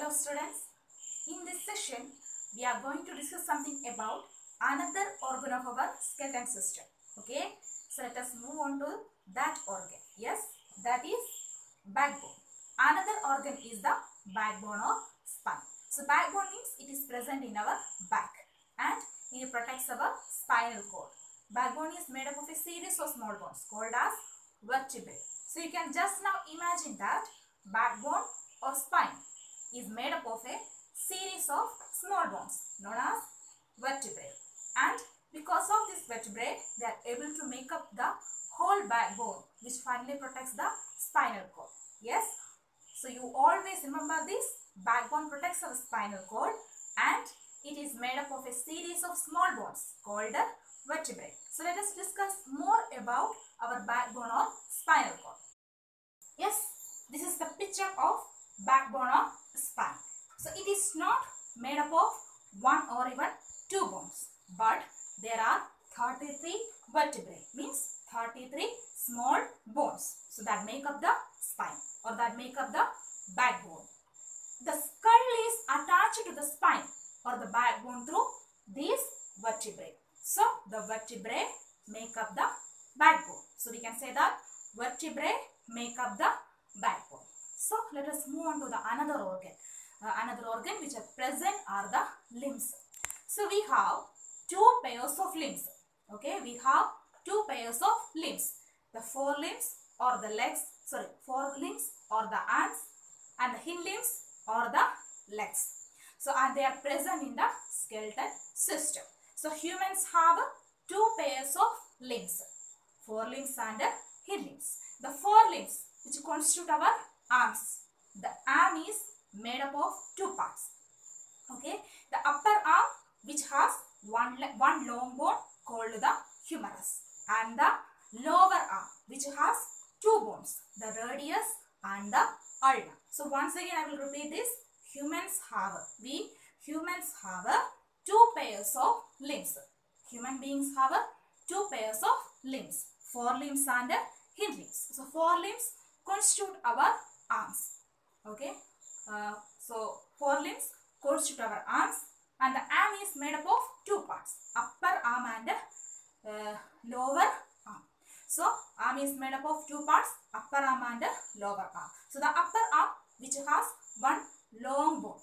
Hello students, in this session we are going to discuss something about another organ of our skeleton system. Okay, so let us move on to that organ. Yes, that is backbone. Another organ is the backbone or spine. So backbone means it is present in our back and it protects our spinal cord. Backbone is made up of a series of small bones called as vertebrae. So you can just now imagine that backbone or spine is made up of a series of small bones known as vertebrae, and because of this vertebrae they are able to make up the whole backbone which finally protects the spinal cord. Yes, so you always remember this: backbone protects our spinal cord and it is made up of a series of small bones called vertebrae. So let us discuss more about our backbone or spinal cord. Yes, this is the picture of backbone or spine. So it is not made up of one or even two bones, but there are 33 vertebrae, means 33 small bones. So that make up the spine or that make up the backbone. The skull is attached to the spine or the backbone through these vertebrae. So the vertebrae make up the backbone. So we can say that vertebrae make up the backbone. So let us move on to the another organ. Another organ which are present are the limbs. So we have two pairs of limbs. Okay, we have two pairs of limbs. The forelimbs or the legs, forelimbs or the arms, and the hind limbs or the legs. So and they are present in the skeletal system. So humans have two pairs of limbs, forelimbs and hind limbs. The forelimbs which constitute our arms. The arm is made up of two parts. Okay, the upper arm which has one long bone called the humerus, and the lower arm which has two bones, the radius and the ulna. So once again I will repeat this: humans have two pairs of limbs. Human beings have two pairs of limbs, forelimbs and hind limbs. So forelimbs constitute our arms. Okay, so forelimbs constitute our arms, and the arm is made up of two parts, upper arm and lower arm. So arm is made up of two parts, upper arm and lower arm. So the upper arm which has one long bone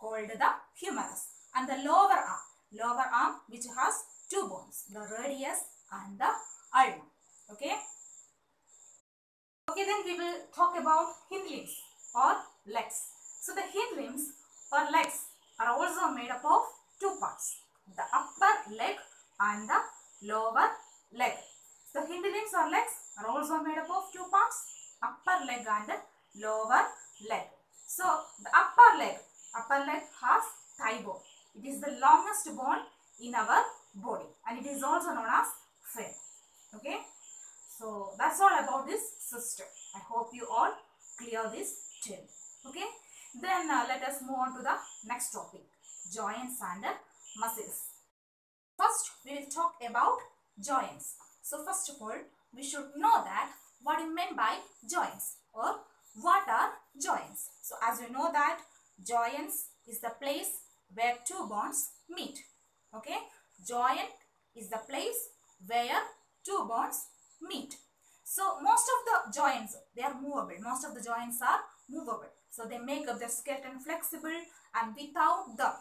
called the humerus, and the lower arm which has two bones, the radius and the ulna. Okay. Okay, then we will talk about hind limbs or legs. So the hind limbs or legs are also made up of two parts, the upper leg and the lower leg. The hind limbs or legs are also made up of two parts, upper leg and lower leg. So the upper leg has thigh bone. It is the longest bone in our body and it is also known as fin. Okay. So that's all about this system. I hope you all clear this till. Okay. Then let us move on to the next topic, joints and muscles. First we will talk about joints. So first of all we should know that what is meant by joints or what are joints. So as you know that joints is the place where two bones meet. Okay. Joint is the place where two bones meet. So most of the joints, they are movable. Most of the joints are movable. So they make up the skeleton flexible, and without the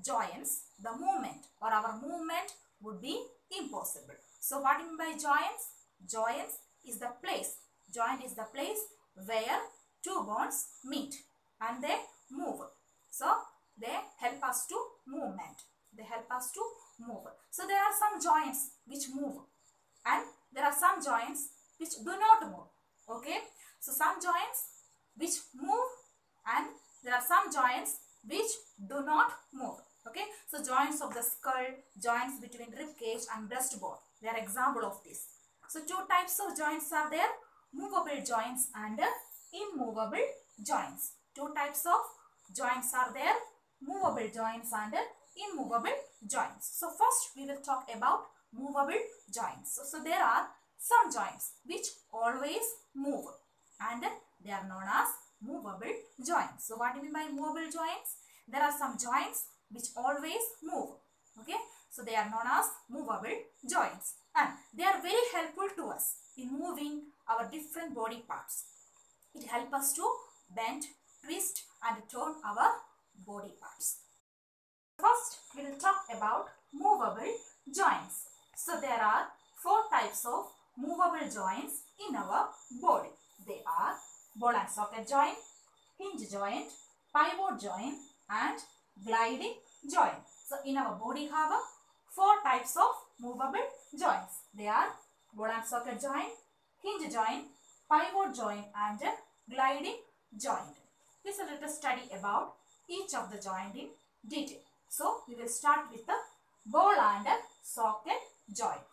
joints, the movement or our movement would be impossible. So what do you mean by joints? Joints is the place. Joint is the place where two bones meet and they move. So they help us to movement. They help us to move. So there are some joints which move and there are some joints which do not move. Okay. So some joints which move and there are some joints which do not move. Okay. So joints of the skull, joints between rib cage and breastbone, they are example of this. So two types of joints are there, movable joints and immovable joints. Two types of joints are there, movable joints and immovable joints. So first we will talk about movable joints. So there are some joints which always move and they are known as movable joints. So what do you mean by movable joints? There are some joints which always move. Okay, so they are known as movable joints, and they are very helpful to us in moving our different body parts. It helps us to bend, twist and turn our body parts. First, we will talk about movable joints. So there are 4 types of movable joints in our body. They are ball and socket joint, hinge joint, pivot joint and gliding joint. So in our body have 4 types of movable joints. They are ball and socket joint, hinge joint, pivot joint and gliding joint. So let us study about each of the joint in detail. So we will start with the ball and socket joint.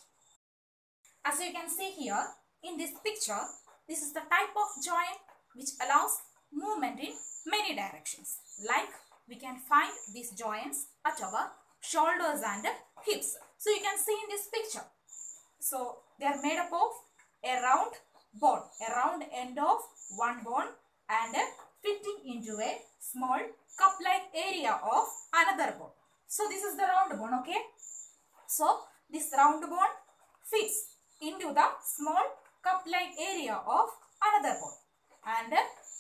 As you can see here in this picture, this is the type of joint which allows movement in many directions. Like we can find these joints at our shoulders and hips. So you can see in this picture. So they are made up of a round bone, a round end of one bone and fitting into a small cup-like area of another bone. So this is the round bone, okay? So this round bone fits into the small cup-like area of another bone and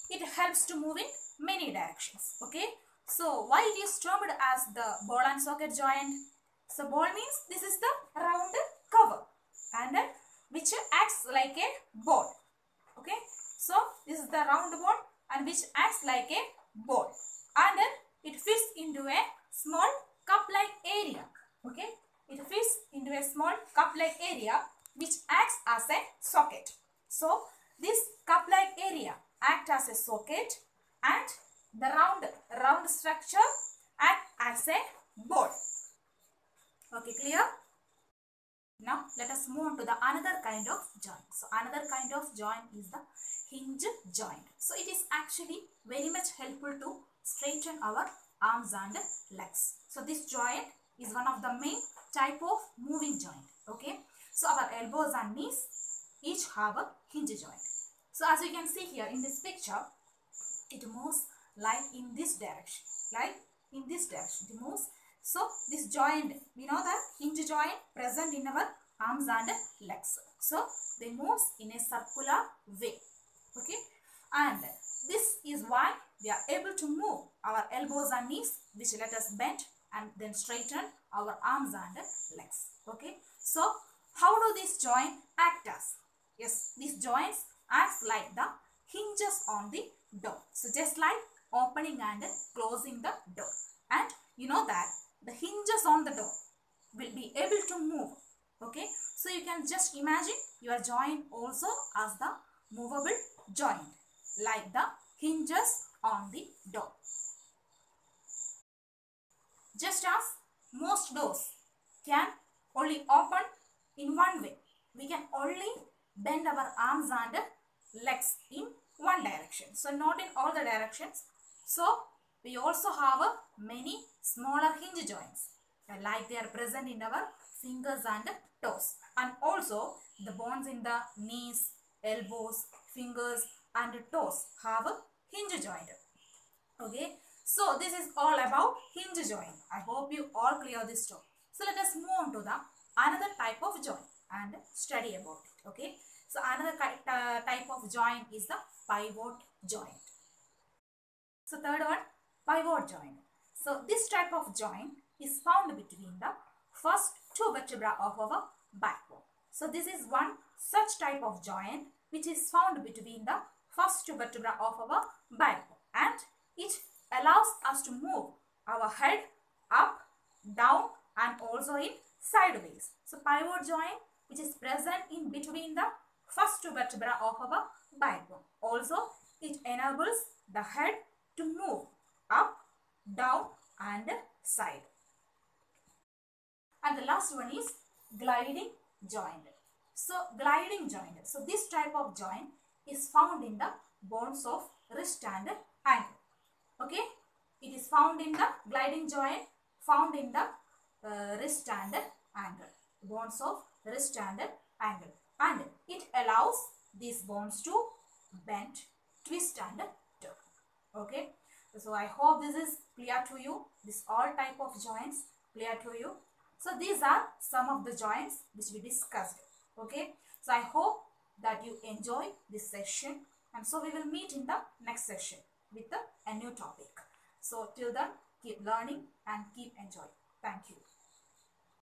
it helps to move in many directions, okay? So why it is termed as the ball and socket joint? So ball means this is the round cover and which acts like a ball, okay? So this is the round bone and which acts like a ball and it fits into a small cup-like area, okay? It fits into a small cup-like area which acts as a socket. So this cup-like area acts as a socket and the round structure acts as a ball. Okay, clear? Now let us move on to the another kind of joint. So another kind of joint is the hinge joint. So it is actually very much helpful to straighten our arms and legs. So this joint is one of the main type of moving joint. Okay. So our elbows and knees each have a hinge joint. So as you can see here in this picture, it moves like in this direction. Like in this direction it moves. So this joint, we know that hinge joint present in our arms and legs. So they move in a circular way. Okay. And this is why we are able to move our elbows and knees, which let us bend and then straighten our arms and legs. Okay. So how do these joints act as? Yes, these joints act like the hinges on the door. So just like opening and closing the door. And you know that the hinges on the door will be able to move. Okay. So you can just imagine your joint also as the movable joint, like the hinges on the door. Just as most doors can only open in one way, we can only bend our arms and legs in one direction. So not in all the directions. So we also have many smaller hinge joints, like they are present in our fingers and toes, and also the bones in the knees, elbows, fingers and toes have a hinge joint. Okay, so this is all about hinge joint. I hope you all clear this topic. So let us move on to the another type of joint and study about it. Okay, so another type of joint is the pivot joint. So third one, pivot joint. So this type of joint is found between the first 2 vertebrae of our backbone. So this is one such type of joint which is found between the first 2 vertebrae of our backbone, and it allows us to move our head up, down and also in sideways. So pivot joint which is present in between the first 2 vertebrae of our backbone. Also it enables the head to move up, down and side. And the last one is gliding joint. So gliding joint. So this type of joint is found in the bones of wrist and ankle. Okay. It is found in the gliding joint, found in the wrist and ankle. Bones of wrist and ankle. And it allows these bones to bend, twist and turn. Okay, so I hope this is clear to you. This all type of joints clear to you. So these are some of the joints which we discussed. Okay, so I hope that you enjoy this session, and so we will meet in the next session with a new topic. So till then, keep learning and keep enjoying. Thank you.